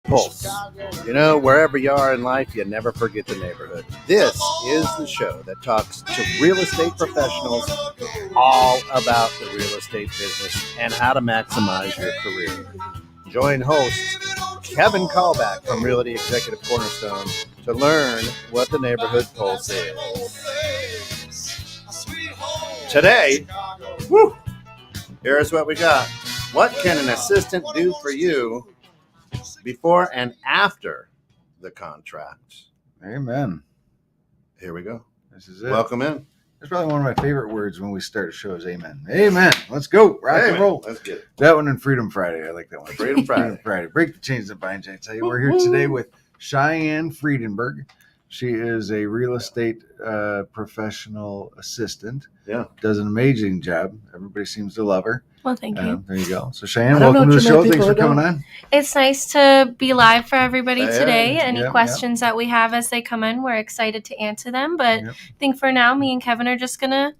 Pulse. You know, wherever you are in life, you never forget the neighborhood. This is the show that talks to real estate professionals all about the real estate business and how to maximize your career. Join host Kevin Callback from Realty Executive Cornerstone to learn what the neighborhood pulse is. Today, here's what we got. What can an assistant do for you before and after the contract? Amen. Here we go. This is it. Welcome in. That's probably one of my favorite words when we start a show is amen. Amen. Let's go. Rock and roll. Let's get it. That one and Freedom Friday. I like that one. Freedom Friday. Break the chains that bind you. I tell you, we're here today with Cheyenne Friedenberg. She is a real estate professional assistant. Yeah. Does an amazing job. Everybody seems to love her. Well, thank you. There you go. So Cheyenne, welcome to the show. Thanks for coming on. It's nice to be live for everybody today. Yeah, Any questions that we have as they come in, we're excited to answer them. But I think for now, me and Kevin are just going to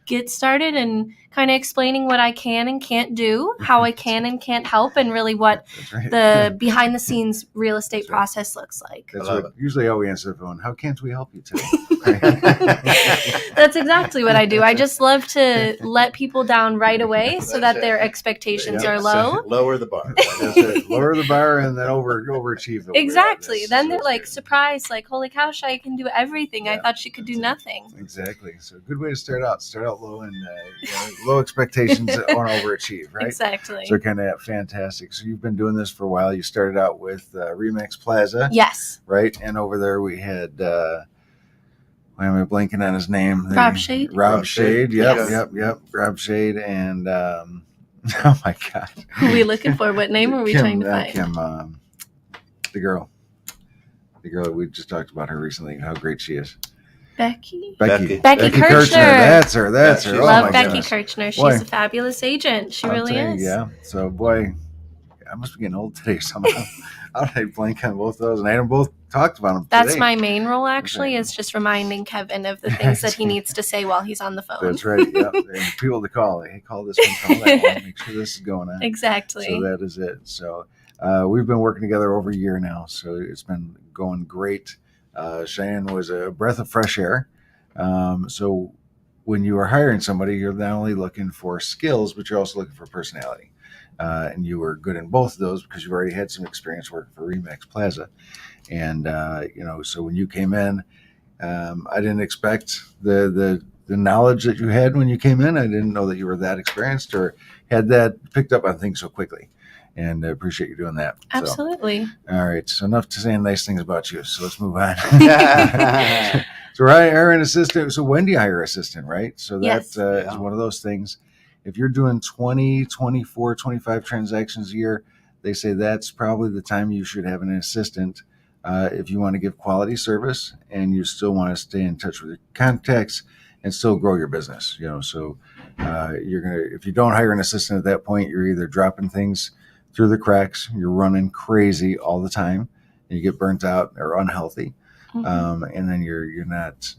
get started and kind of explaining what I can and can't do, how I can and can't help, and really what the behind the scenes real estate process looks like. That's what usually how we answer the phone. How can't we help you today? That's exactly what I do. I just love to let people down right away so that their expectations are low. Lower the bar. Lower the bar and then overachieve. Exactly. Then they're like surprised, like, holy cow, Shy can do everything. I thought she could do nothing. Exactly. So good way to start out. Start out low and low expectations on overachieve, right? Exactly. So kind of fantastic. So you've been doing this for a while. You started out with Remax Plaza. Yes. Right. And over there we had why am I blanking on his name? Rob Shade. Rob Shade. Yep. Rob Shade. And oh my God. Who are we looking for? What name are we trying to find? Kim, the girl we just talked about her recently, how great she is. Becky Kirchner. That's her. Love Becky Kirchner. She's a fabulous agent. She really is. Yeah. So boy, I must be getting old today somehow. How did I blank on both of those? And I haven't both talked about them That's today. my main role, actually, is just reminding Kevin of the things that he needs to say while he's on the phone. That's right. Yeah. And people to call. Hey, call this one, call that one. Make sure this is going on. Exactly. So that is it. So we've been working together over a year now. So it's been going great. Cheyenne was a breath of fresh air. So when you are hiring somebody, you're not only looking for skills, but you're also looking for personality. And you were good in both of those because you've already had some experience working for Remax Plaza. And, so when you came in, I didn't expect the knowledge that you had when you came in. I didn't know that you were that experienced or had that picked up on things so quickly. And I appreciate you doing that. Absolutely. So, all right. So enough to saying nice things about you. So let's move on. So I hire an assistant. So when do you hire an assistant, right? So that is one of those things. If you're doing 20, 24, 25 transactions a year, they say that's probably the time you should have an assistant if you want to give quality service and you still want to stay in touch with your contacts and still grow your business. So if you don't hire an assistant at that point, you're either dropping things through the cracks, you're running crazy all the time, and you get burnt out or unhealthy, and then you're not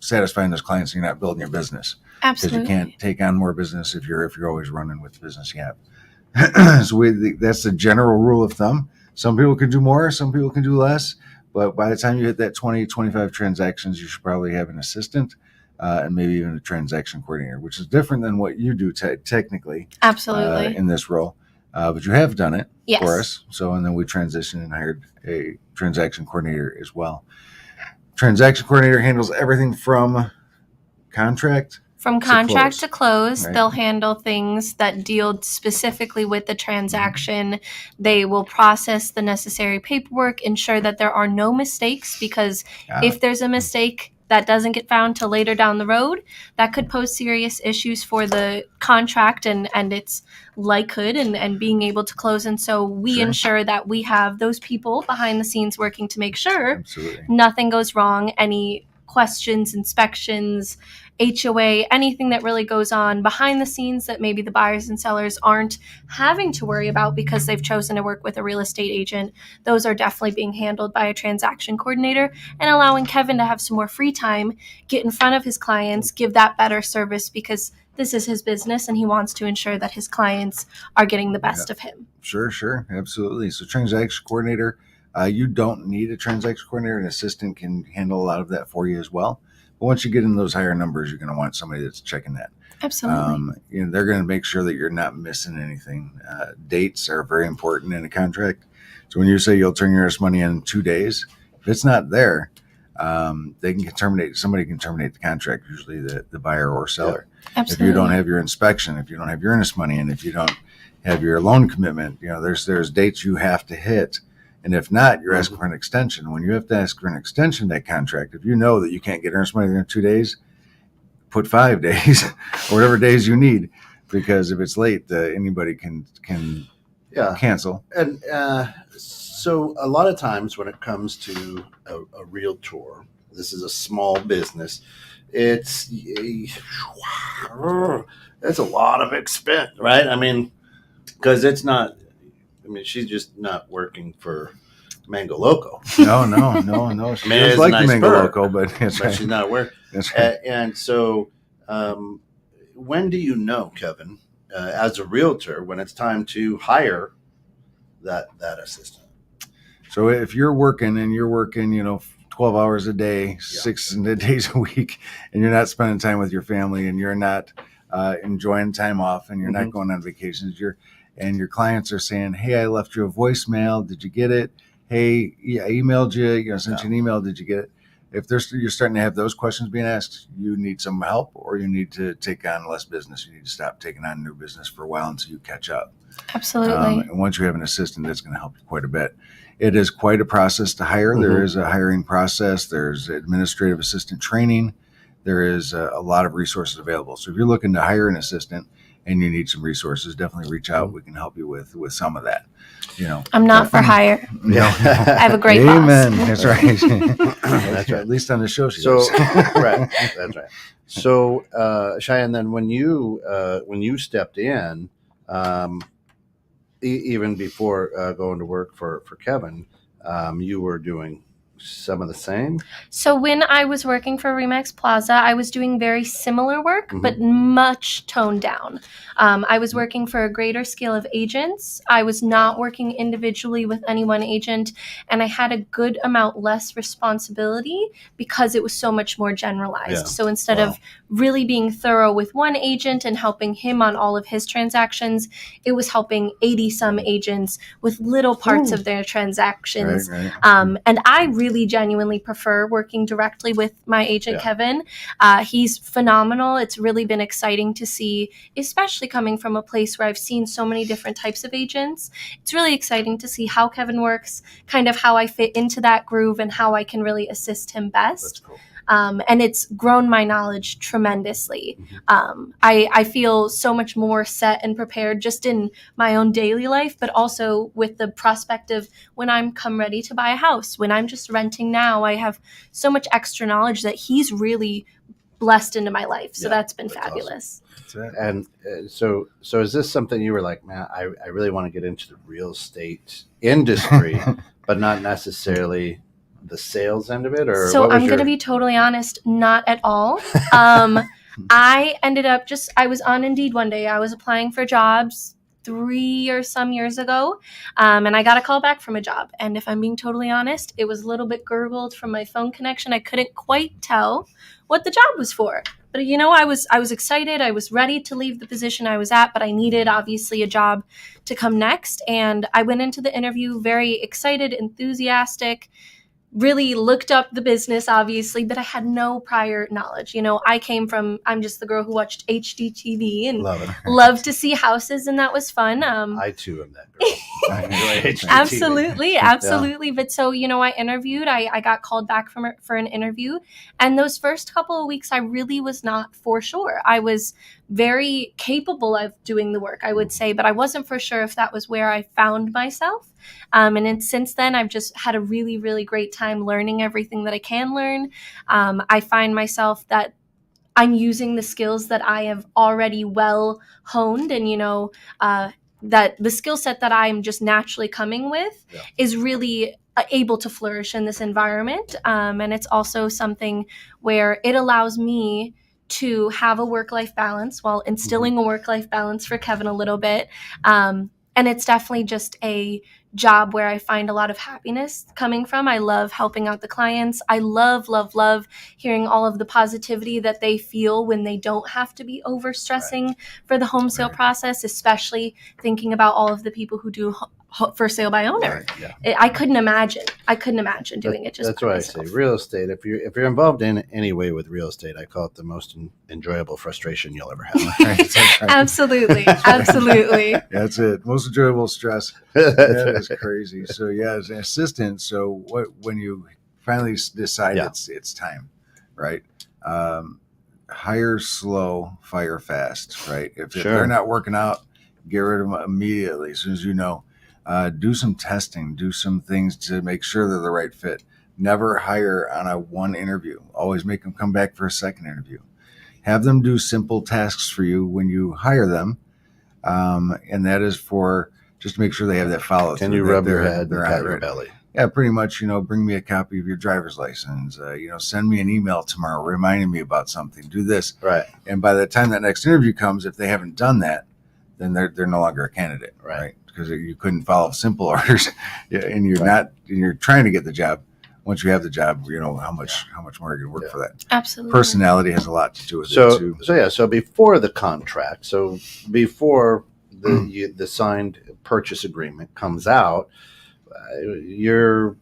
satisfying those clients, and you're not building your business. Absolutely. Because you can't take on more business if you're always running with the business you have. So that's the general rule of thumb. Some people can do more, some people can do less, but by the time you hit that 20, 25 transactions, you should probably have an assistant and maybe even a transaction coordinator, which is different than what you do technically. Absolutely. In this role. But you have done it for us. So, and then we transitioned and hired a transaction coordinator as well. Transaction coordinator handles everything from contract to close. Right. They'll handle things that deal specifically with the transaction. They will process the necessary paperwork, ensure that there are no mistakes, because if there's a mistake that doesn't get found till later down the road, that could pose serious issues for the contract and its likelihood and being able to close. And so we ensure that we have those people behind the scenes working to make sure nothing goes wrong, any questions, inspections, HOA, anything that really goes on behind the scenes that maybe the buyers and sellers aren't having to worry about because they've chosen to work with a real estate agent. Those are definitely being handled by a transaction coordinator and allowing Kevin to have some more free time, get in front of his clients, give that better service, because this is his business and he wants to ensure that his clients are getting the best of him. Sure. Absolutely. So transaction coordinator, you don't need a transaction coordinator. An assistant can handle a lot of that for you as well. But once you get in those higher numbers, you're going to want somebody that's checking that. Absolutely. They're going to make sure that you're not missing anything. Dates are very important in a contract. So when you say you'll turn your money in 2 days, if it's not there, somebody can terminate the contract, usually the buyer or seller. Absolutely. If you don't have your inspection, if you don't have your earnest money, and if you don't have your loan commitment, there's dates you have to hit. And if not, you're asking for an extension. When you have to ask for an extension of that contract, if you know that you can't get earnest money in 2 days, put 5 days or whatever days you need, because if it's late, anybody can cancel. And so a lot of times when it comes to a realtor, this is a small business. It's a lot of expense, right? I mean, because it's not. I mean, she's just not working for Mango Loco. No. She does like nice Mango Loco, but she's not working. That's right. And so, when do you know, Kevin, as a realtor, when it's time to hire that assistant? So if you're working 12 hours a day, 6 days a week, and you're not spending time with your family, and you're not enjoying time off, and you're not going on vacations, and your clients are saying, "Hey, I left you a voicemail. Did you get it? Hey, I emailed you. Sent you an email. Did you get it?" If you're starting to have those questions being asked, you need some help, or you need to take on less business. You need to stop taking on new business for a while until you catch up. Absolutely. And once you have an assistant, that's going to help you quite a bit. It is quite a process to hire. There is a hiring process. There's administrative assistant training. There is a lot of resources available. So if you're looking to hire an assistant and you need some resources, definitely reach out. We can help you with some of that. I'm not for hire. Yeah. I have a great Amen. boss. That's right. That's right. At least on the show she does. Right. That's right. So, Cheyenne, then when you stepped in, even before going to work for Kevin, you were doing some of the same? So when I was working for Remax Plaza, I was doing very similar work, but much toned down. I was working for a greater scale of agents. I was not working individually with any one agent, and I had a good amount less responsibility because it was so much more generalized. Yeah. So instead of really being thorough with one agent and helping him on all of his transactions, it was helping 80 some agents with little parts of their transactions. Right. And I really genuinely prefer working directly with my agent, Kevin. He's phenomenal. It's really been exciting to see, especially coming from a place where I've seen so many different types of agents. It's really exciting to see how Kevin works, kind of how I fit into that groove and how I can really assist him best. That's cool. And it's grown my knowledge tremendously. I feel so much more set and prepared just in my own daily life, but also with the prospect of when I'm come ready to buy a house, when I'm just renting now, I have so much extra knowledge that he's really blessed into my life. So that's been fabulous. Awesome. And so is this something you were like, man, I really want to get into the real estate industry, but not necessarily the sales end of it? Or so I'm going to be totally honest, not at all. I ended up I was on Indeed one day. I was applying for jobs 3 or some years ago, and I got a call back from a job. And if I'm being totally honest, it was a little bit gurgled from my phone connection. I couldn't quite tell what the job was for. But, I was excited. I was ready to leave the position I was at, but I needed, obviously, a job to come next. And I went into the interview very excited, enthusiastic, really looked up the business, obviously, but I had no prior knowledge. I'm just the girl who watched HGTV and loved to see houses, and that was fun. I too am that girl. Absolutely. Yeah. But so, I interviewed, I got called back for an interview, and those first couple of weeks, I really was not for sure. I was very capable of doing the work, I would say, but I wasn't for sure if that was where I found myself. And since then, I've just had a really, really great time learning everything that I can learn. I find myself that I'm using the skills that I have already well honed, and, that the skill set that I'm just naturally coming with is really able to flourish in this environment. And it's also something where it allows me to have a work-life balance while instilling a work-life balance for Kevin a little bit. And it's definitely just a job where I find a lot of happiness coming from. I love helping out the clients. I love hearing all of the positivity that they feel when they don't have to be overstressing for the home sale process, especially thinking about all of the people who do for sale by owner. I couldn't imagine doing it just that's by why myself. I say real estate. If you're involved in any way with real estate, I call it the most enjoyable frustration you'll ever have. Right. Absolutely. That's it. Most enjoyable stress. That is crazy. So as an assistant, so when you finally decide it's time, right? Hire slow, fire fast, right? If they're not working out, get rid of them immediately as soon as you know. Do some testing, do some things to make sure they're the right fit. Never hire on a one interview. Always make them come back for a second interview. Have them do simple tasks for you when you hire them. And that is for just to make sure they have that follow through. Can you rub your head and pat your belly? Yeah, pretty much, bring me a copy of your driver's license, send me an email tomorrow reminding me about something, do this. Right. And by the time that next interview comes, if they haven't done that, then they're no longer a candidate. Right. Because you couldn't follow simple orders and you're trying to get the job. Once you have the job, how much more you're going to work for that. Absolutely. Personality has a lot to do with it too. So before the contract, before the signed purchase agreement comes out, you're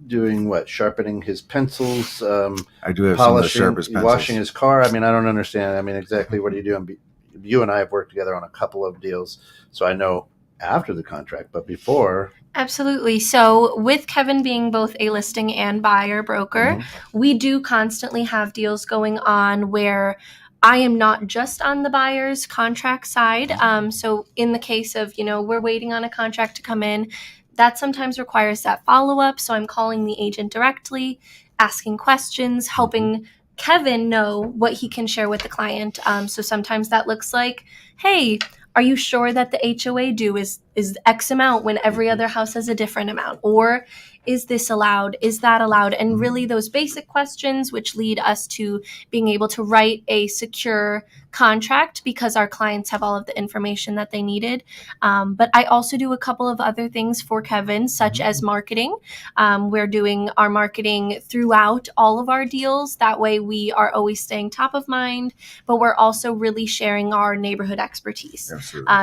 doing what? Sharpening his pencils. I do have polishing, some of the sharpest pencils. Washing his car. I mean, I don't understand. I mean, exactly what are you doing? You and I have worked together on a couple of deals, so I know after the contract, but before. Absolutely. So with Kevin being both a listing and buyer broker, we do constantly have deals going on where I am not just on the buyer's contract side. So in the case of, we're waiting on a contract to come in, that sometimes requires that follow-up. So I'm calling the agent directly, asking questions, helping Kevin know what he can share with the client. So sometimes that looks like, hey, are you sure that the HOA due is X amount when every other house has a different amount? Or is this allowed? Is that allowed? And really those basic questions which lead us to being able to write a secure contract because our clients have all of the information that they needed. But I also do a couple of other things for Kevin, such as marketing. We're doing our marketing throughout all of our deals. That way we are always staying top of mind, but we're also really sharing our neighborhood expertise.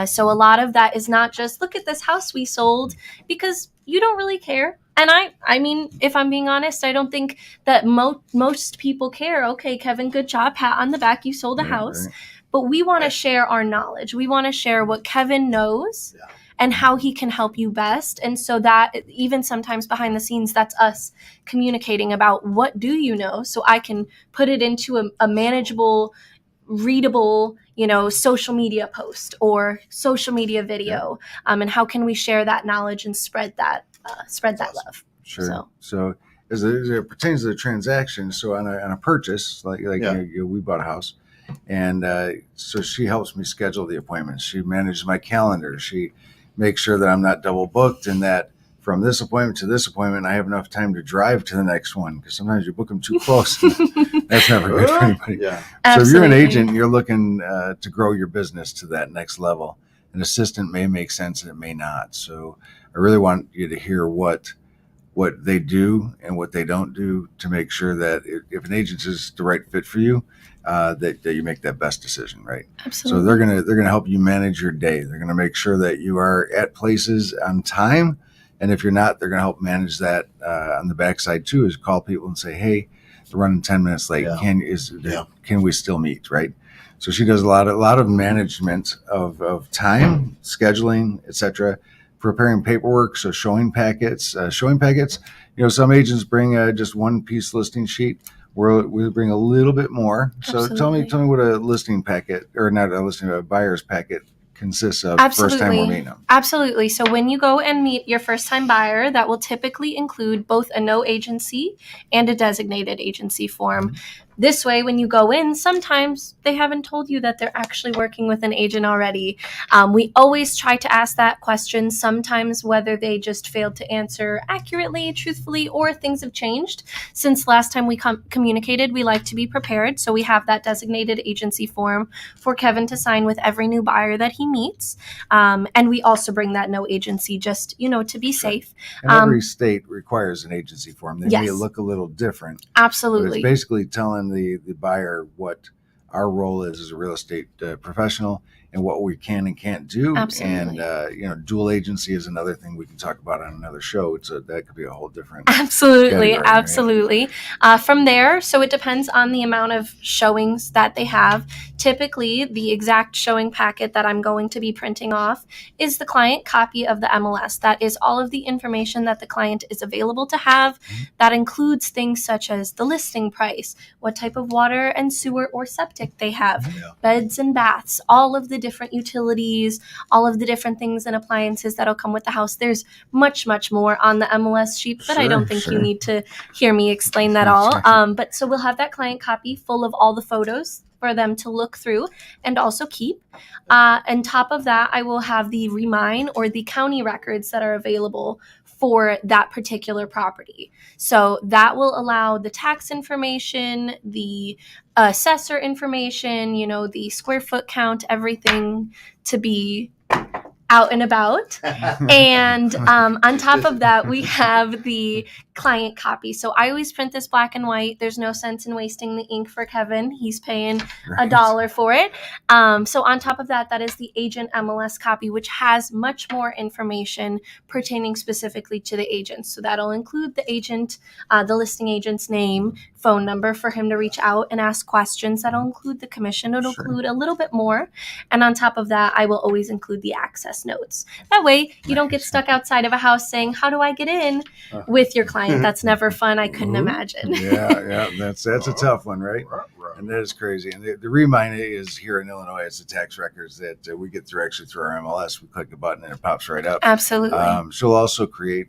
So a lot of that is not just look at this house we sold, because you don't really care. And I mean, if I'm being honest, I don't think that most people care. Okay, Kevin, good job. Pat on the back. You sold a house. Right. But we want to share our knowledge. We want to share what Kevin knows and how he can help you best. And so that even sometimes behind the scenes, that's us communicating about what do you know, so I can put it into a manageable, readable, social media post or social media video. And how can we share that knowledge and spread that love. Sure. So as it pertains to the transaction, so on a purchase, like we bought a house, and so she helps me schedule the appointments. She manages my calendar. She makes sure that I'm not double booked, and that from this appointment to this appointment, I have enough time to drive to the next one, because sometimes you book them too close. That's never good for anybody. Yeah. So Absolutely. if you're an agent, you're looking to grow your business to that next level. An assistant may make sense and it may not. So I really want you to hear what they do and what they don't do to make sure that if an agent is the right fit for you, that you make that best decision, right? Absolutely. So they're gonna help you manage your day. They're gonna make sure that you are at places on time, and if you're not, they're gonna help manage that on the backside too. Is call people and say, hey, they're running 10 minutes late. Can we still meet, right? So she does a lot of management of time, scheduling, etc. Preparing paperwork, so showing packets. Some agents bring just one piece listing sheet. We bring a little bit more. So Absolutely. tell me what a listing packet, or not a listing, a buyer's packet consists of. Absolutely. First time we're meeting them. Absolutely. So when you go and meet your first time buyer, that will typically include both a no agency and a designated agency form. This way, when you go in, sometimes they haven't told you that they're actually working with an agent already. We always try to ask that question, sometimes whether they just failed to answer accurately, truthfully, or things have changed. Since last time we communicated, we like to be prepared. So we have that designated agency form for Kevin to sign with every new buyer that he meets. And we also bring that no agency just, to be safe. And every state requires an agency form. They may Yes. look a little different. Absolutely. But it's basically telling the buyer what our role is as a real estate professional and what we can and can't do. Absolutely. And, dual agency is another thing we can talk about on another show. That could be a whole different. Absolutely. category, Absolutely. From there, so it depends on the amount of showings that they have. Typically, the exact showing packet that I'm going to be printing off is the client copy of the MLS. That is all of the information that the client is available to have. That includes things such as the listing price, what type of water and sewer or septic they have, beds and baths, all of the different utilities, all of the different things and appliances that'll come with the house. There's much, much more on the MLS sheet, but I don't think you need to hear me explain that all. But so we'll have that client copy full of all the photos for them to look through and also keep. On top of that, I will have the Remine or the county records that are available for that particular property. So that will allow the tax information, the assessor information, the square foot count, everything to be out and about. And on top of that, we have the client copy. So I always print this black and white. There's no sense in wasting the ink for Kevin. He's paying $1 for it. So on top of that, that is the agent MLS copy, which has much more information pertaining specifically to the agent. So that'll include the agent, the listing agent's name, phone number for him to reach out and ask questions. That'll include the commission. It'll include a little bit more. And on top of that, I will always include the access notes. That way you don't get stuck outside of a house saying, how do I get in with your client? That's never fun. I couldn't imagine. Yeah. That's a tough one, right? And that is crazy. And the Remine is here in Illinois. It's the tax records that we get through our MLS. We click a button and it pops right up. Absolutely. She'll also create,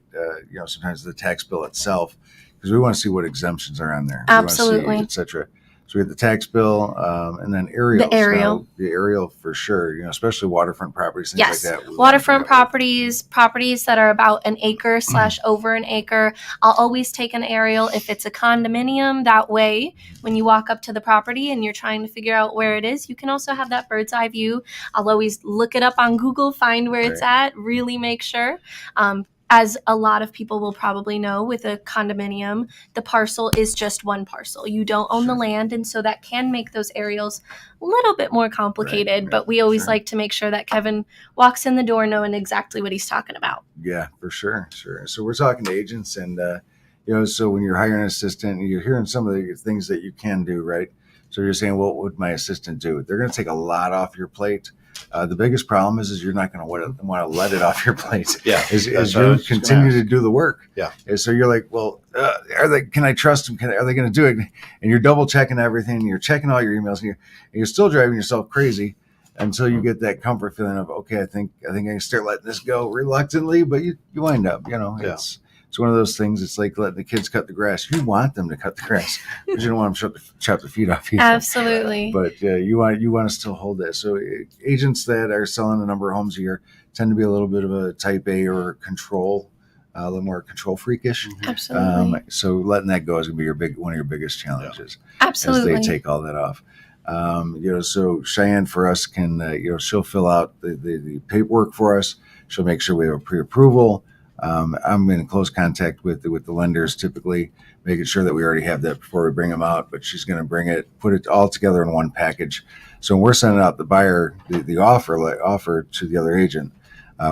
sometimes the tax bill itself, because we want to see what exemptions are on there. Absolutely. Et cetera. So we have the tax bill, and then aerials. The aerial. Now, the aerial for sure, especially waterfront properties, things like that. Waterfront properties that are about an acre / over an acre. I'll always take an aerial if it's a condominium. That way, when you walk up to the property and you're trying to figure out where it is, you can also have that bird's eye view. I'll always look it up on Google, find where it's at, really make sure. As a lot of people will probably know, with a condominium, the parcel is just one parcel. You don't own the land, and so that can make those aerials a little bit more complicated. But we always like to make sure that Kevin walks in the door knowing exactly what he's talking about. Yeah, for sure. So we're talking to agents, and so when you're hiring an assistant, you're hearing some of the things that you can do, right? So you're saying, what would my assistant do? They're going to take a lot off your plate. The biggest problem is you're not going to want to let it off your plate. As you continue to do the work. And so you're like, well, can I trust them? Are they going to do it? And you're double checking everything. And you're checking all your emails, and you're still driving yourself crazy until you get that comfort feeling of, okay, I think I can start letting this go reluctantly, but you wind up, It's one of those things. It's like letting the kids cut the grass. You want them to cut the grass, but you don't want them to chop the feet off either. Absolutely. But you want to still hold that. So agents that are selling a number of homes a year tend to be a little bit of a type A or control, a little more control freakish. Absolutely. So letting that go is going to be one of your biggest challenges. Absolutely. As they take all that off. So Cheyenne for us can, she'll fill out the paperwork for us. She'll make sure we have a pre-approval. I'm in close contact with the lenders, typically making sure that we already have that before we bring them out, but she's going to put it all together in one package. So when we're sending out the buyer, the offer to the other agent,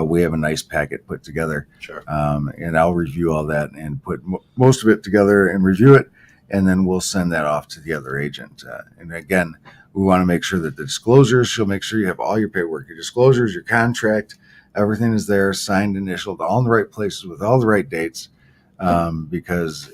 we have a nice packet put together. Sure. And I'll review all that and put most of it together and review it. And then we'll send that off to the other agent. And again, we want to make sure that the disclosures, she'll make sure you have all your paperwork, your disclosures, your contract, everything is there, signed, initialed, all in the right places with all the right dates, because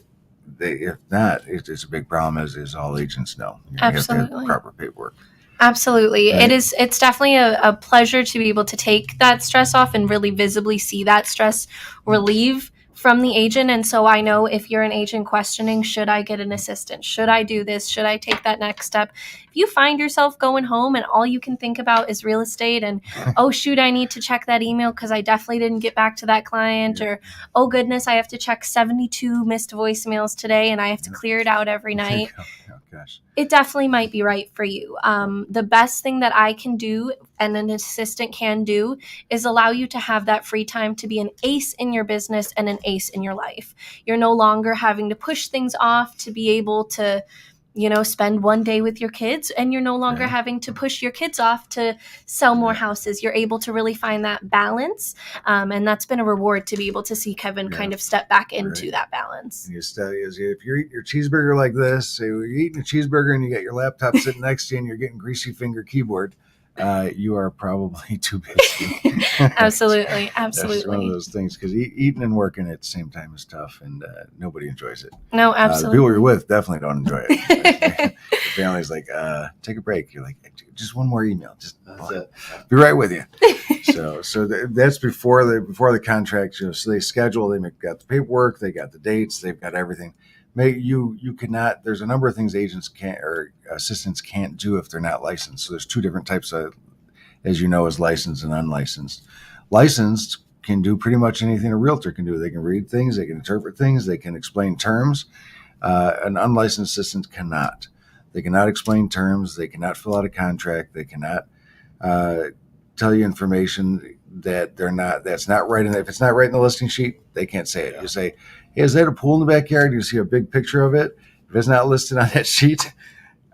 if not, it's a big problem, as all agents know. Absolutely. You have to have proper paperwork. Absolutely. Right. It's definitely a pleasure to be able to take that stress off and really visibly see that stress relieve from the agent. And so I know if you're an agent questioning, should I get an assistant? Should I do this? Should I take that next step? If you find yourself going home and all you can think about is real estate and, oh, shoot, I need to check that email because I definitely didn't get back to that client, or, oh, goodness, I have to check 72 missed voicemails today and I have to clear it out every night. Gosh. It definitely might be right for you. The best thing that I can do and an assistant can do is allow you to have that free time to be an ace in your business and an ace in your life. You're no longer having to push things off to be able to, spend one day with your kids, and you're no longer having to push your kids off to sell more houses. You're able to really find that balance. And that's been a reward to be able to see Kevin kind of step back into that balance. And you study is if you're eating your cheeseburger like this, so you're eating a cheeseburger and you got your laptop sitting next to you and you're getting greasy finger keyboard, you are probably too busy. Absolutely. That's one of those things, because eating and working at the same time is tough, and nobody enjoys it. No, The absolutely. people you're with definitely don't enjoy it. The family's like, take a break. You're like, just one more email. Just be right with you. So that's before the contract. So they schedule. They got the paperwork. They got the dates. They've got everything. You cannot. There's a number of things agents can't or assistants can't do if they're not licensed. So there's two different types of, as you know, as licensed and unlicensed. Licensed can do pretty much anything a realtor can do. They can read things. They can interpret things. They can explain terms. An unlicensed assistant cannot. They cannot explain terms. They cannot fill out a contract. They cannot tell you information that's not right. If it's not right in the listing sheet, they can't say it. You say, hey, is that a pool in the backyard? You see a big picture of it. If it's not listed on that sheet,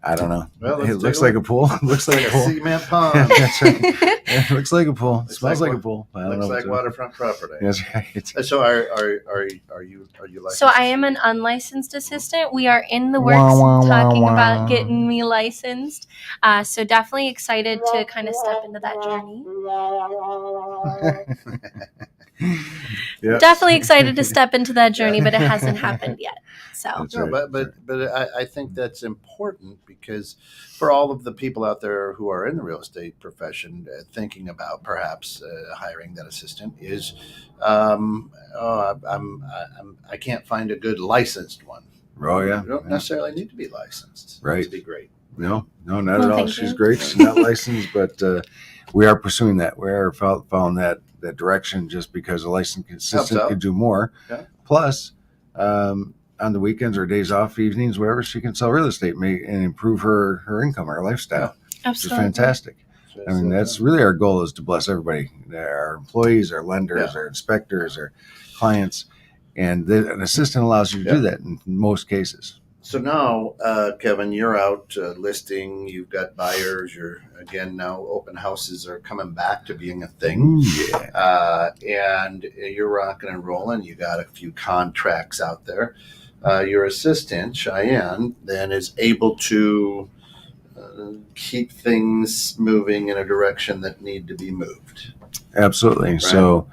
I don't know. Well, it looks like a pool. It looks like a pool. Cement pond. That's right. It looks like a pool. It smells like a pool. I don't Looks know like waterfront property. That's right. So are you licensed? So I am an unlicensed assistant. We are in the works talking about getting me licensed. So definitely excited to kind of step into that journey. Yep. Definitely excited to step into that journey, but it hasn't happened yet. So That's No, right. but I think that's important, because for all of the people out there who are in the real estate profession thinking about perhaps hiring that assistant is, I can't find a good licensed one. Oh yeah. You don't necessarily need to be licensed Right. to be great. No, not at Well, all. thank She's you. great. She's not licensed, but we are pursuing that. We are following that direction, just because a licensed assistant out. could do more. Yeah. Plus, on the weekends or days off, evenings, whatever, she can sell real estate and improve her income, her lifestyle, which is absolutely. fantastic. I mean, that's really our goal, is to bless everybody, our employees, our lenders, Yeah. our inspectors, our clients. And an assistant allows you to do that in most cases. So now, Kevin, you're out listing. You've got buyers. You're again now. Open houses are coming back to being a thing. Ooh, yeah. And you're rocking and rolling. You got a few contracts out there. Your assistant, Cheyenne, then is able to keep things moving in a direction that need to be moved. Absolutely. Right. So,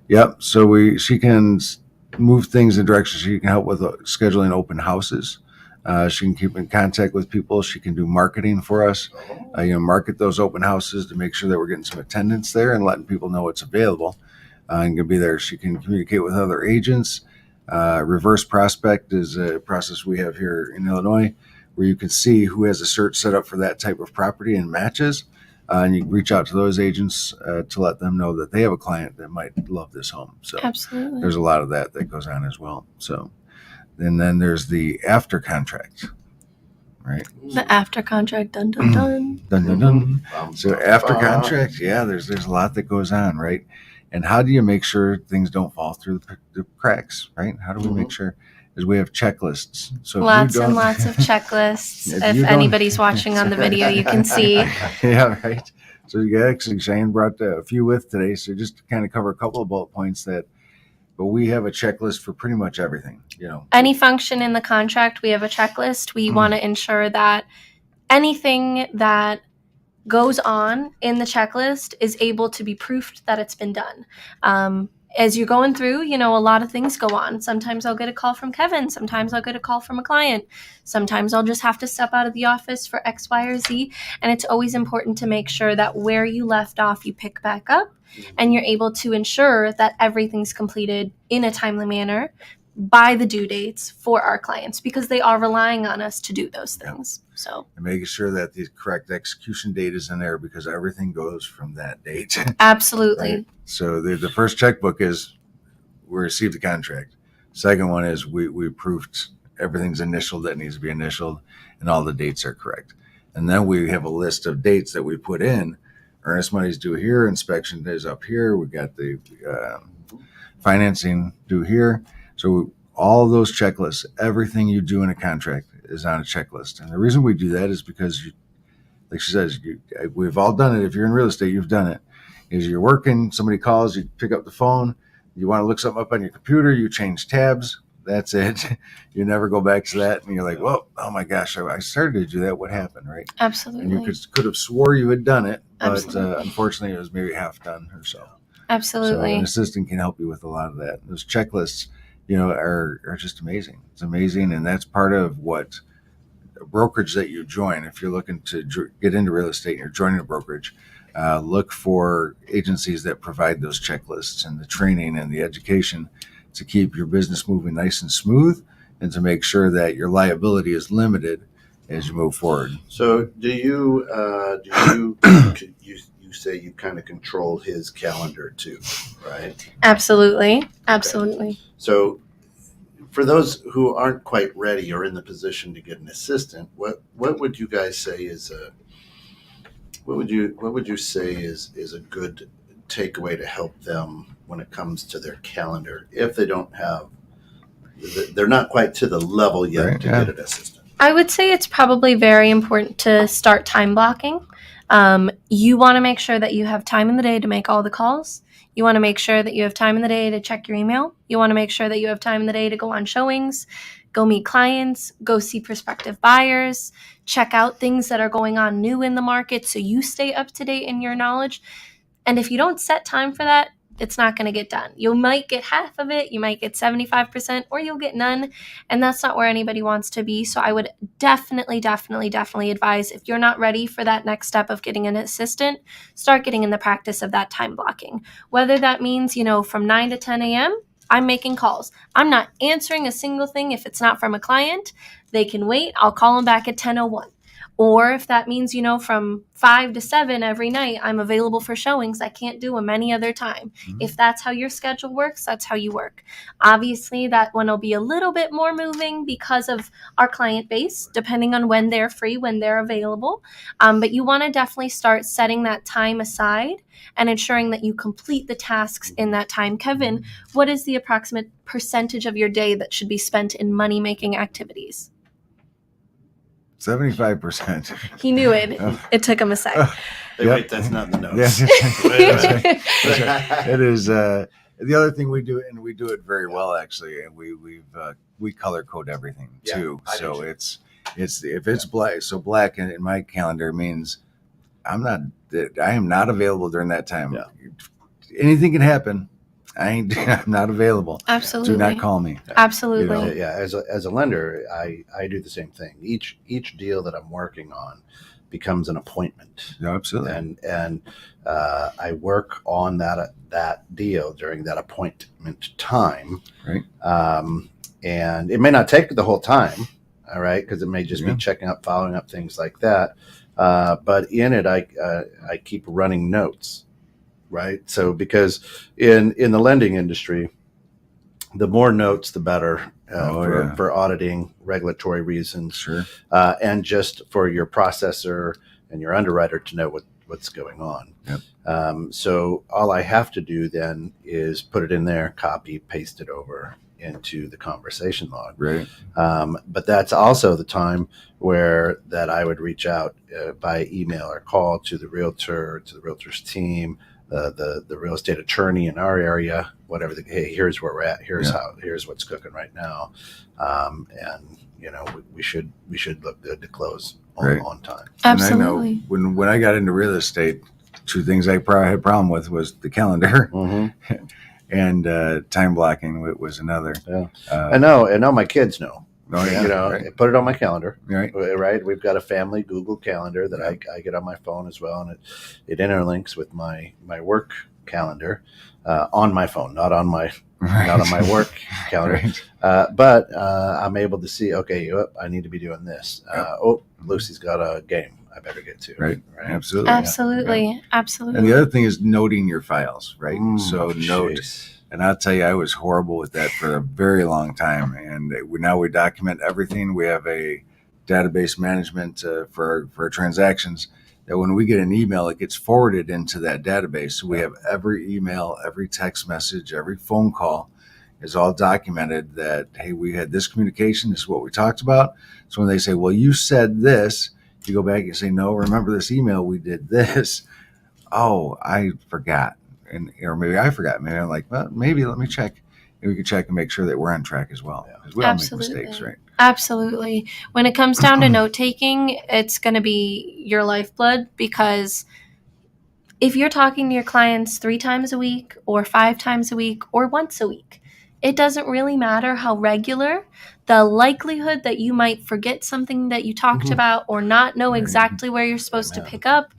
yep. So she can move things in direction. She can help with scheduling open houses. She can keep in contact with people. She can do marketing for us. Market those open houses to make sure that we're getting some attendance there and letting people know it's available. And can be there. She can communicate with other agents. Reverse prospect is a process we have here in Illinois, where you can see who has a search set up for that type of property and matches. And you can reach out to those agents to let them know that they have a client that might love this home. So Absolutely. there's a lot of that goes on as well. So, and then there's the after contract, right? The after contract, dun dun dun. Dun, dun, dun. So after contract, there's a lot that goes on, right? And how do you make sure things don't fall through the cracks, right? How do we make sure? Is we have checklists. So Lots and lots of checklists. If If you don't- anybody's watching on the video, you can see. Yeah, right. So actually, Cheyenne brought a few with today. So just to kind of cover a couple of bullet points but we have a checklist for pretty much everything, Any function in the contract, we have a checklist. We want to ensure that anything that goes on in the checklist is able to be proofed that it's been done. as you're going through, a lot of things go on. Sometimes I'll get a call from Kevin. Sometimes I'll get a call from a client. Sometimes I'll just have to step out of the office for X, Y, or Z. And it's always important to make sure that where you left off, you pick back up and you're able to ensure that everything's completed in a timely manner by the due dates for our clients, because they are relying on us to do those things. So, and making sure that the correct execution date is in there, because everything goes from that date. Absolutely. Right? So the first checkbook is we received the contract. Second one is we proved everything's initialed that needs to be initialed and all the dates are correct. And then we have a list of dates that we put in. Earnest money's due here. Inspection is up here. We got the financing due here. So all those checklists, everything you do in a contract is on a checklist. And the reason we do that is because, like she says, we've all done it. If you're in real estate, you've done it. Is you're working, somebody calls, you pick up the phone, you want to look something up on your computer, you change tabs. That's it. You never go back to that. And you're like, well, oh my gosh, I started to do that. What happened, right? Absolutely. And you could have swore you had done it, but Absolutely. Unfortunately, it was maybe half done or so. Absolutely. So an assistant can help you with a lot of that. Those checklists, are just amazing. It's amazing. And that's part of what a brokerage that you join. If you're looking to get into real estate and you're joining a brokerage, look for agencies that provide those checklists and the training and the education to keep your business moving nice and smooth, and to make sure that your liability is limited as you move forward. So do you you say you kind of control his calendar too, right? Absolutely. Absolutely. So for those who aren't quite ready or in the position to get an assistant, what would you guys say is a good takeaway to help them when it comes to their calendar if they're not quite to the level yet Right, to yeah. get an assistant? I would say it's probably very important to start time blocking. You want to make sure that you have time in the day to make all the calls. You want to make sure that you have time in the day to check your email. You want to make sure that you have time in the day to go on showings, go meet clients, go see prospective buyers, check out things that are going on new in the market so you stay up to date in your knowledge. And if you don't set time for that, it's not going to get done. You might get half of it, you might get 75%, or you'll get none. And that's not where anybody wants to be. So I would definitely advise, if you're not ready for that next step of getting an assistant, start getting in the practice of that time blocking. Whether that means, from 9 to 10 a.m., I'm making calls. I'm not answering a single thing if it's not from a client. They can wait. I'll call them back at 10:01. Or if that means, from 5 to 7 every night, I'm available for showings. I can't do them any other time. Mm-hmm. If that's how your schedule works, that's how you work. Obviously, that one will be a little bit more moving because of our client base, depending on when they're free, when they're available. But you want to definitely start setting that time aside and ensuring that you complete the tasks in that time. Kevin, what is the approximate percentage of your day that should be spent in money-making activities? 75%. He knew it. It took him a sec. Hey, Yep. wait, that's not in the notes. It is. The other thing we do, and we do it very well actually, and we color code everything too. I do So too. it's if it's black. So black in my calendar means I am not available during that time. Yeah. Anything can happen. I'm not available. Absolutely. Do not call me. Absolutely. Yeah, as a lender, I do the same thing. Each deal that I'm working on becomes an appointment, No, absolutely. and I work on that deal during that appointment time. Right. And it may not take the whole time, all right, because it may just Yeah. be checking up, following up, things like that. But in it, I keep running notes. Right. So because in the lending industry, the more notes, the better for auditing, regulatory reasons, Sure. and just for your processor and your underwriter to know what's going on. Yep. So all I have to do then is put it in there, copy, paste it over into the conversation log. Right. But that's also the time where that I would reach out by email or call to the realtor, to the realtor's team, the real estate attorney in our area, whatever. Hey, here's where we're at. Here's what's cooking right now, and we should look good to close on time. Absolutely. And I know when I got into real estate, two things I probably had a problem with was the calendar Mm-hmm. And time blocking was another. Yeah. I know my kids know. Oh, yeah, you know, right. put it on my calendar. Right. We've got a family Google calendar that I get on my phone as well, and it interlinks with my work calendar on my phone, not on my work calendar. Right. But I'm able to see, okay, I need to be doing this. Lucy's got a game I better get to. Right. Absolutely. Absolutely. Absolutely. And the other thing is noting your files, right? So note. Geez. And I'll tell you, I was horrible with that for a very long time. And now we document everything. We have a database management for our transactions that when we get an email, it gets forwarded into that database. So we have every email, every text message, every phone call is all documented that, hey, we had this communication. This is what we talked about. So when they say, well, you said this, you go back and say, no, remember this email, we did this. Oh, I forgot. Or maybe I forgot. Maybe I'm like, well, maybe let me check. And we can check and make sure that we're on track as well. Because we all make mistakes, right? Absolutely. When it comes down to note taking, it's going to be your lifeblood, because if you're talking to your clients 3 times a week or 5 times a week or once a week, it doesn't really matter how regular. The likelihood that you might forget something that you talked about or not know exactly where you're supposed to pick up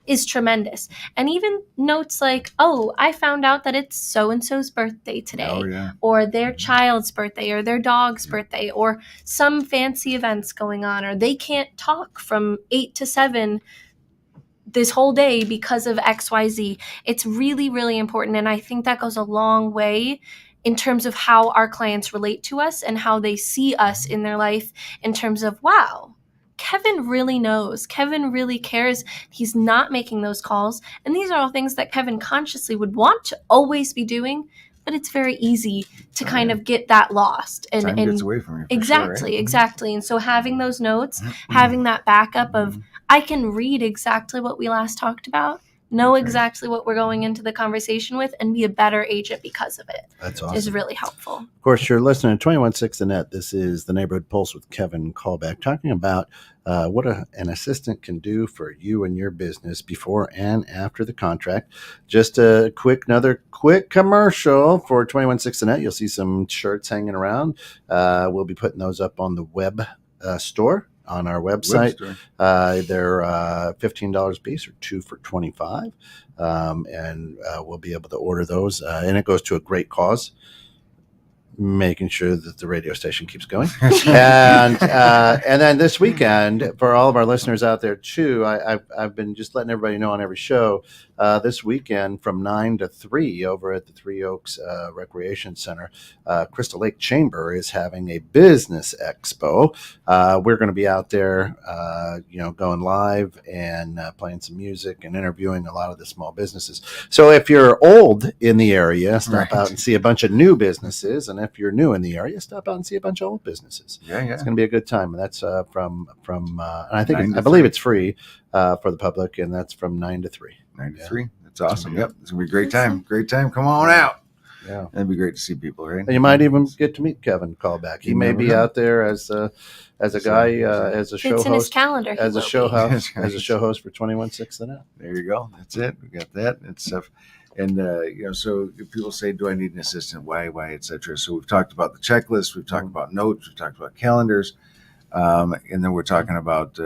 is tremendous. And even notes like, oh, I found out that it's so-and-so's birthday today, or their child's birthday, or their dog's birthday, or some fancy events going on, or they can't talk from 8 to 7 this whole day because of XYZ. It's really, really important. And I think that goes a long way in terms of how our clients relate to us and how they see us in their life, in terms of, wow, Kevin really knows. Kevin really cares. He's not making those calls. And these are all things that Kevin consciously would want to always be doing, but it's very easy to kind of get that lost. And time gets away from you. Exactly. And so having those notes, having that backup of, I can read exactly what we last talked about, know exactly what we're going into the conversation with, and be a better agent because of it. That's awesome. Is really helpful. Of course, you're listening to 216 The Net. This is the Neighborhood Pulse with Kevin Callback, talking about what an assistant can do for you and your business before and after the contract. Just another quick commercial for 216 The Net. You'll see some shirts hanging around. We'll be putting those up on the web store on our website. They're $15 a piece, or 2 for $25, and we'll be able to order those. And it goes to a great cause, making sure that the radio station keeps going. And then this weekend, for all of our listeners out there too, I've been just letting everybody know on every show, this weekend from 9 to 3 over at the Three Oaks Recreation Center, Crystal Lake Chamber is having a business expo. We're going to be out there, going live and playing some music and interviewing a lot of the small businesses. So if you're old in the area, stop out and see a bunch of new businesses. And if you're new in the area, stop out and see a bunch of old businesses. It's going to be a good time. And that's from and I believe it's free for the public, and that's from 9 to 3. 9 to 3. That's awesome. Yep. It's going to be a great time. Great time. Come on out. Yeah. It'd be great to see people, right? And you might even get to meet Kevin Callback. He may be out there as a guy, as a show It's in host. his calendar. As a show host, as a show host for 216 The Net. There you go. That's it. We got that and stuff. And so if people say, "Do I need an assistant? Why, etc." So we've talked about the checklist. We've talked about notes. We've talked about calendars, and then we're talking about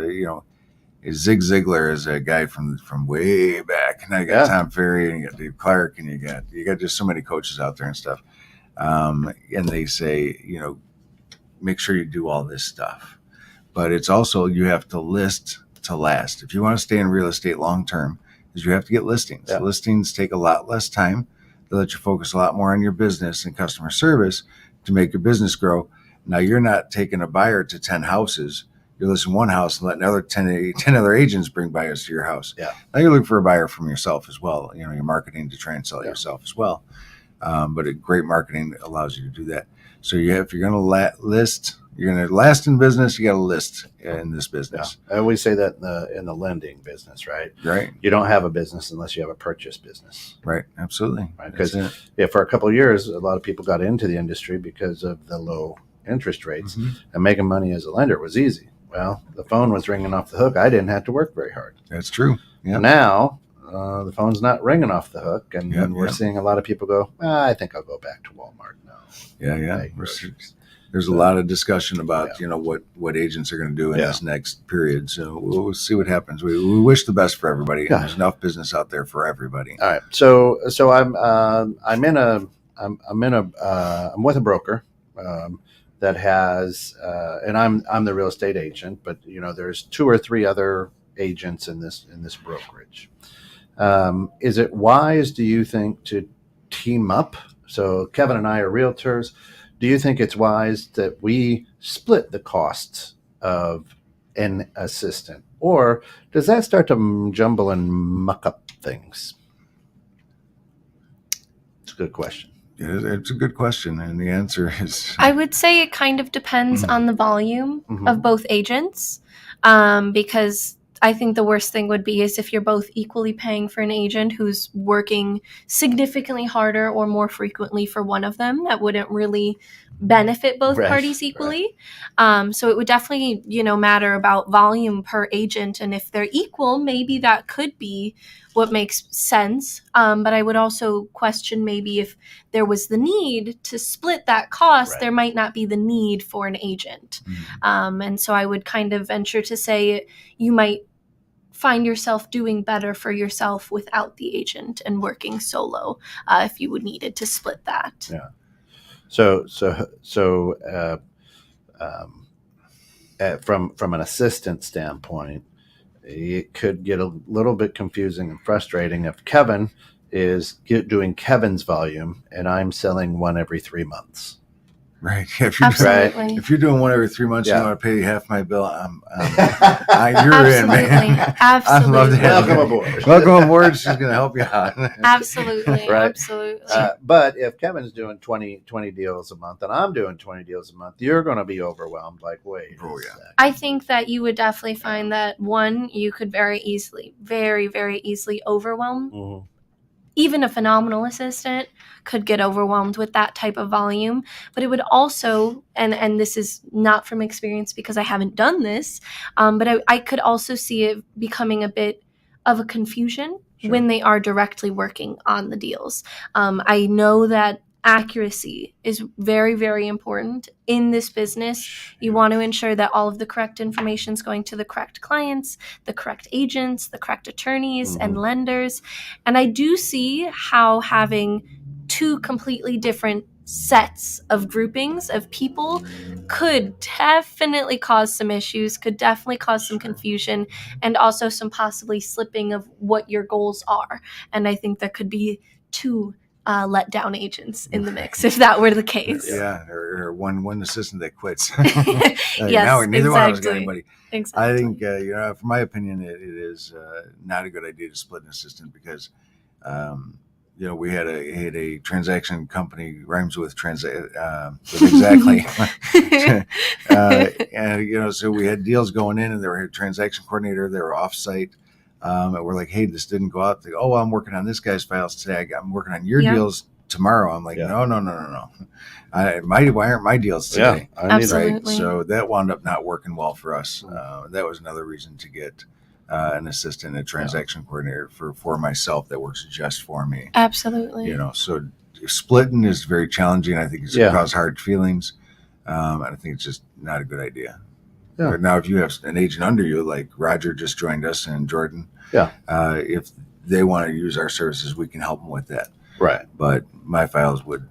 Zig Ziglar is a guy from way back. And I got Tom Ferry, and you got Dave Clark, and you got just so many coaches out there and stuff. And they say, make sure you do all this stuff. But it's also, you have to list to last. If you want to stay in real estate long term, is you have to get listings. Yeah. Listings take a lot less time. They let you focus a lot more on your business and customer service to make your business grow. Now, you're not taking a buyer to 10 houses. You're listing one house and letting other 10 other agents bring buyers to your house. Yeah. Now you're looking for a buyer from yourself as well. You're marketing to try and sell yourself as well. But great marketing allows you to do that. So if you're going to list, you're going to last in business, you got to list in this business. Yeah. I always say that in the lending business, right? Right. You don't have a business unless you have a purchase business. Right. Absolutely. Right. Because for a couple of years, a lot of people got into the industry because of the low interest rates, and making money as a lender was easy. Well, the phone was ringing off the hook. I didn't have to work very hard. That's true. Yeah. Now, the phone's not ringing off the hook, and we're seeing a lot of people go, I think I'll go back to Walmart now. Yeah. There's a lot of discussion about what agents are going to do in this next period. So we'll see what happens. We wish the best for everybody. Yeah. There's enough business out there for everybody. All right. So I'm with a broker that has, and I'm the real estate agent, but there's 2 or 3 other agents in this brokerage. Is it wise, do you think, to team up? So Kevin and I are realtors. Do you think it's wise that we split the costs of an assistant, or does that start to jumble and muck up things? It's a good question. It's a good question, and the answer is... I would say it kind of depends on the volume of both agents, because I think the worst thing would be is if you're both equally paying for an agent who's working significantly harder or more frequently for one of them. That wouldn't really benefit both parties equally. So it would definitely, matter about volume per agent. And if they're equal, maybe that could be what makes sense. But I would also question maybe if there was the need to split that cost, there might not be the need for an agent. And so I would kind of venture to say you might find yourself doing better for yourself without the agent and working solo if you would needed to split that. Yeah. So from an assistant standpoint, it could get a little bit confusing and frustrating if Kevin is doing Kevin's volume and I'm selling one every 3 months. Right. Absolutely. If you're doing one every 3 months, you want to pay half my bill. You're Absolutely. in, man. Absolutely. I'd love to have Welcome aboard. Welcome aboard. She's going to help you out. Absolutely. Right. Absolutely. But if Kevin's doing 20 deals a month and I'm doing 20 deals a month, you're going to be overwhelmed. Like, wait. Oh, yeah. I think that you would definitely find that, one, you could very, very easily overwhelm. Even a phenomenal assistant could get overwhelmed with that type of volume. But it would also, and this is not from experience because I haven't done this, but I could also see it becoming a bit of a confusion when they are directly working on the deals. I know that accuracy is very, very important in this business. You want to ensure that all of the correct information is going to the correct clients, the correct agents, the correct attorneys and lenders. And I do see how having 2 completely different sets of groupings of people could definitely cause some issues, could definitely cause some confusion, and also some possibly slipping of what your goals are. And I think that could be 2 let down agents in the mix if that were the case. Yeah, or one assistant that quits. Yes, now neither one of us got exactly. anybody. Exactly. I think, from my opinion, it is not a good idea to split an assistant because, we had a transaction company rhymes with exactly, and so we had deals going in, and there were a transaction coordinator. They were offsite. And we're like, hey, this didn't go out. They go, I'm working on this guy's files today. I'm working on your deals tomorrow. I'm like, no. Why aren't my deals today? Yeah, absolutely. Right? So that wound up not working well for us. That was another reason to get an assistant, a transaction coordinator for myself that works just for me. Absolutely. So splitting is very challenging. I think it's going to cause hard feelings. And I think it's just not a good idea. Yeah. But now, if you have an agent under you, like Roger just joined us and Jordan, if they want to use our services, we can help them with that. Right. But my files would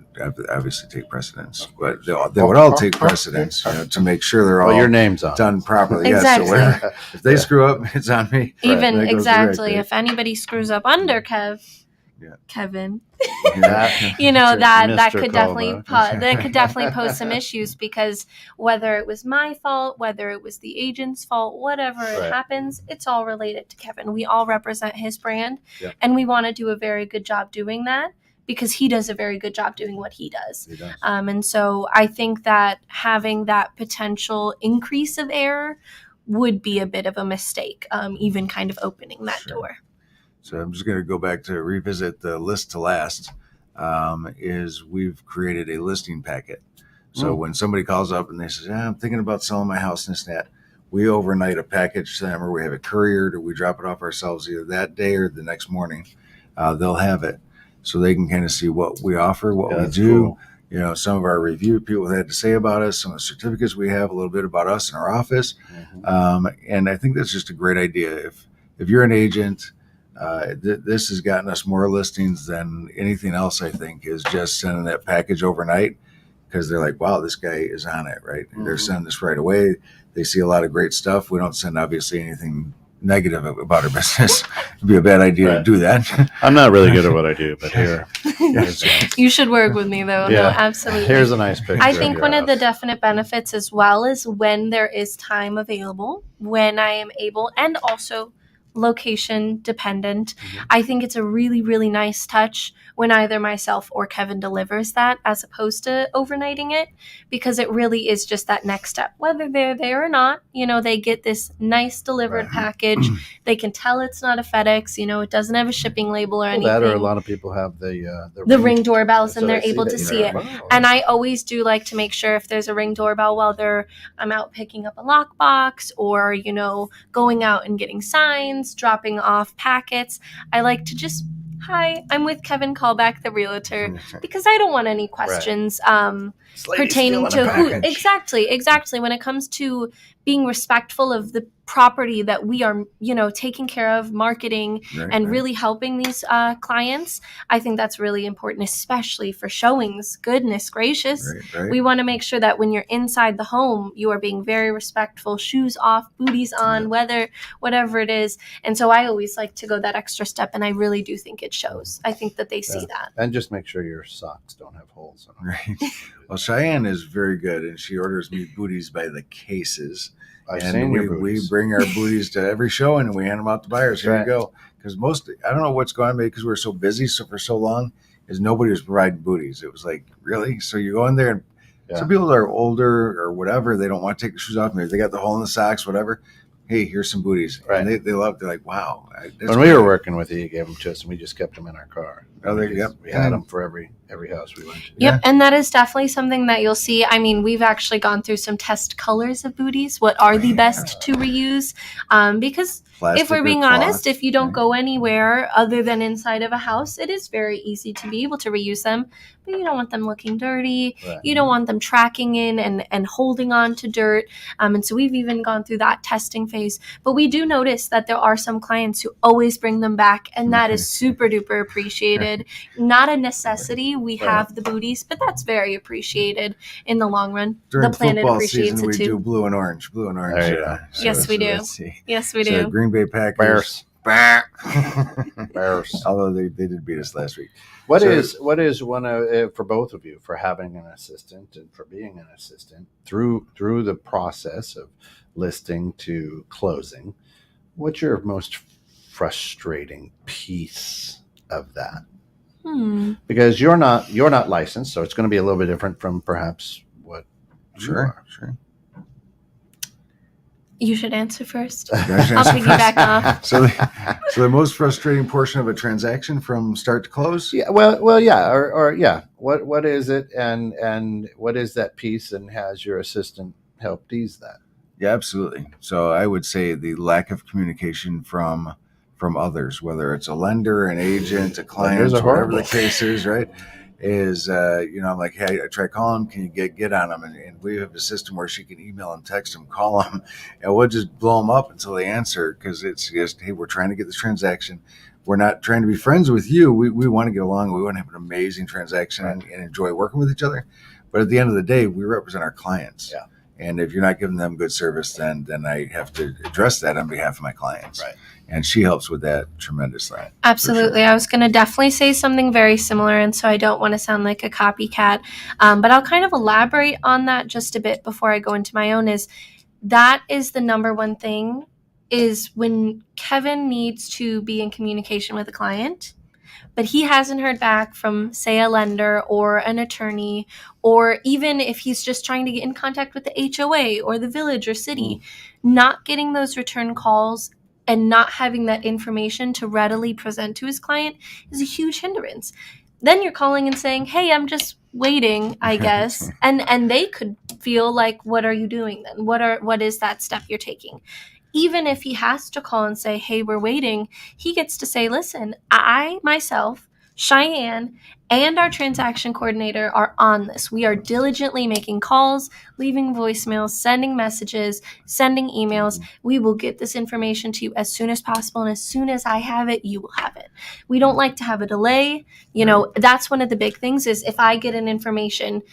obviously take precedence. But they would all take precedence to make sure they're all your name's on done properly. Exactly. Yeah, so if they screw up, it's on me. Even That goes exactly. right If anybody screws up under Kevin, Yeah. that Mr. could definitely Colva. that could definitely pose some issues because whether it was my fault, whether it was the agent's fault, whatever it happens, it's all related to Kevin. We all represent his brand, and we want to do a very good job doing that because he does a very good job doing what he does. He does. And so I think that having that potential increase of error would be a bit of a mistake, even kind of opening that door. So I'm just going to go back to revisit the list to last. Is we've created a listing packet. So when somebody calls up and they say, I'm thinking about selling my house and this and that, we overnight a package to them, or we have it couriered, or we drop it off ourselves either that day or the next morning. They'll have it, so they can kind of see what we offer, what we do. Cool. You know, some of our review people had to say about us, some of the certificates we have, a little bit about us in our office. And I think that's just a great idea. If you're an agent, this has gotten us more listings than anything else, I think, is just sending that package overnight, because they're like, wow, this guy is on it, right? They're sending this right away. They see a lot of great stuff. We don't send, obviously, anything negative about our business. It'd be a bad idea to do that. I'm not really good at what I do, but here. You should work with me, though. Yeah. No, absolutely. Here's a nice picture. I think one of the definite benefits as well is when there is time available, when I am able, and also location dependent. I think it's a really, really nice touch when either myself or Kevin delivers that, as opposed to overnighting it, because it really is just that next step. Whether they're there or not, they get this nice delivered package. They can tell it's not a FedEx, it doesn't have a shipping label or anything. That, or a lot of people have the ring doorbells, and they're able to see it. And I always do like to make sure if there's a ring doorbell while I'm out picking up a lockbox, or, going out and getting signs, dropping off packets, I like to just, hi, I'm with Kevin Callback, the realtor, because I don't want any questions pertaining to who. Exactly. When it comes to being respectful of the property that we are, taking care of, marketing, and really helping these clients, I think that's really important, especially for showings. Goodness gracious. We want to make sure that when you're inside the home, you are being very respectful, shoes off, booties on, whatever it is. And so I always like to go that extra step, and I really do think it shows. I think that they see that. And just make sure your socks don't have holes in them. Right. Well, Cheyenne is very good, and she orders me booties by the cases. We bring our booties to every show, and we hand them out to buyers. Here you go. Because I don't know what's going on, because we were so busy for so long, is nobody was providing booties. It was like, really? So you go in there, and some people that are older or whatever, they don't want to take the shoes off. Maybe they got the hole in the socks, whatever. Hey, here's some booties. And they love it. They're like, wow. When we were working with you gave them to us, and we just kept them in our car. We had them for every house we went to. Yep, and that is definitely something that you'll see. I mean, we've actually gone through some test colors of booties. What are the best to reuse? Because plastic, if we're being honest, if you don't go anywhere other than inside of a house, it is very easy to be able to reuse them. But you don't want them looking dirty. You don't want them tracking in and holding on to dirt. And so we've even gone through that testing phase. But we do notice that there are some clients who always bring them back, and that is super duper appreciated. Not a necessity. We have the booties, but that's very appreciated in the long run. During the planet appreciates season, it too. We do blue and orange. Yes, we do. Yes, we do. Green Bay Packers. Bears. Although they did beat us last week. What is one for both of you, for having an assistant and for being an assistant through the process of listing to closing? What's your most frustrating piece of that? Because you're not licensed, so it's going to be a little bit different from perhaps what you are. Sure. You should answer first. I'll piggyback off. So the most frustrating portion of a transaction from start to close? Yeah. Well, yeah. Or yeah. What is it, and what is that piece, and has your assistant helped ease that? Yeah, absolutely. So I would say the lack of communication from others, whether it's a lender, an agent, a client, whatever the case is, right? Is I'm like, hey, I try calling them. Can you get on them? And we have a system where she can email them, text them, call them, and we'll just blow them up until they answer, because it's just, hey, we're trying to get this transaction. We're not trying to be friends with you. We want to get along. We want to have an amazing transaction and enjoy working with each other. But at the end of the day, we represent our clients. Yeah. And if you're not giving them good service, then I have to address that on behalf of my clients. Right. And she helps with that tremendously. Absolutely. Sure. I was going to definitely say something very similar, and so I don't want to sound like a copycat. But I'll kind of elaborate on that just a bit before I go into my own. That is the number one thing, is when Kevin needs to be in communication with a client, but he hasn't heard back from, say, a lender or an attorney, or even if he's just trying to get in contact with the HOA or the village or city, not getting those return calls and not having that information to readily present to his client is a huge hindrance. then you're calling and saying, hey, I'm just waiting, I guess. And they could feel like, what are you doing then? What is that step you're taking? Even if he has to call and say, hey, we're waiting, he gets to say, listen, I myself, Cheyenne, and our transaction coordinator are on this. We are diligently making calls, leaving voicemails, sending messages, sending emails. We will get this information to you as soon as possible. And as soon as I have it, you will have it. We don't like to have a delay. That's one of the big things is if I get an information,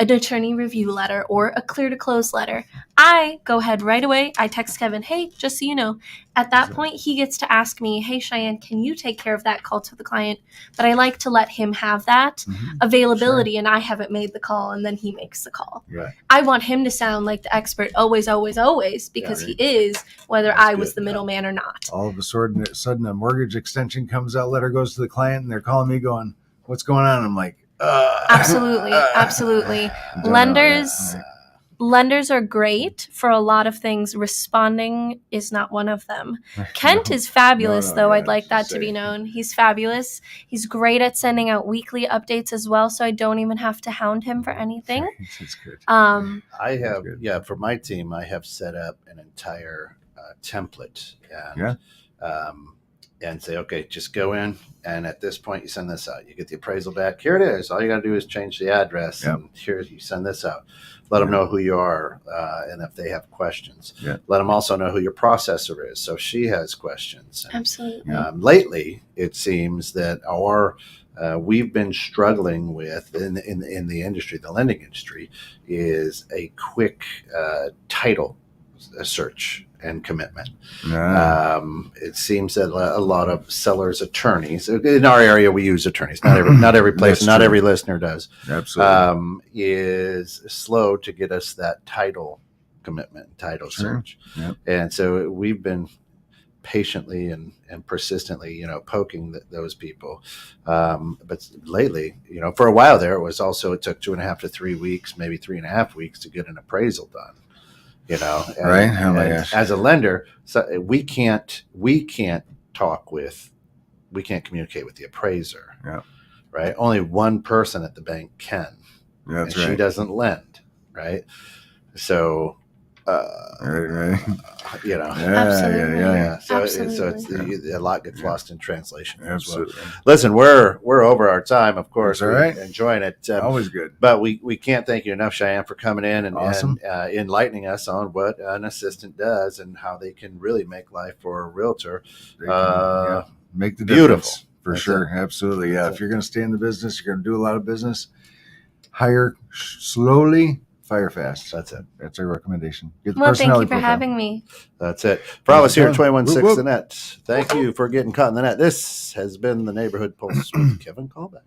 an attorney review letter or a clear to close letter, I go ahead right away. I text Kevin, hey, just so you know, at that point, he gets to ask me, hey, Cheyenne, can you take care of that call to the client? But I like to let him have that availability, and I haven't made the call, and then he makes the call. Right. I want him to sound like the expert always, always, always, because he is, whether I was the middleman or not. All of a sudden, a mortgage extension comes out, letter goes to the client, and they're calling me going, what's going on? I'm like, Absolutely. Lenders are great for a lot of things. Responding is not one of them. Kent is fabulous, though. I'd like that to be known. He's fabulous. He's great at sending out weekly updates as well, so I don't even have to hound him for anything. That's good. I have, for my team, I have set up an entire template and say, okay, just go in. And at this point, you send this out. You get the appraisal back. Here it is. All you got to do is change the address. Yep. And here you send this out. Let them know who you are and if they have questions. Yep. Let them also know who your processor is. So she has questions. And, absolutely. Lately, it seems that we've been struggling with in the industry, the lending industry, is a quick title search and commitment. It seems that a lot of sellers' attorneys, in our area, we use attorneys. Not every place, not every listener does. Absolutely. Is slow to get us that title commitment, title search. Yep. And so we've been patiently and persistently, poking those people. But lately, for a while there, it took 2.5 to 3 weeks, maybe 3.5 weeks to get an appraisal done. Right? Oh my gosh. As a lender, so we can't communicate with the appraiser. Yeah. Right. Only one person at the bank can. That's and right. She doesn't lend. Right. So. Right. Absolutely. Yeah. So Absolutely. it's a lot gets lost in translation. Absolutely. As well. Listen, we're over our time. Of course, all right. We're enjoying it. Always good. But we can't thank you enough, Cheyenne, for coming in and, awesome. and enlightening us on what an assistant does and how they can really make life for a realtor make the beautiful. Difference, for sure. Absolutely. Yeah. If you're going to stay in the business, you're going to do a lot of business. Hire slowly. Fire fast. That's it. That's our recommendation. Thank you for having me. That's it. For all of us here at 21.6 The Net, thank you for getting caught in the net. This has been the Neighborhood Pulse with Kevin Callback.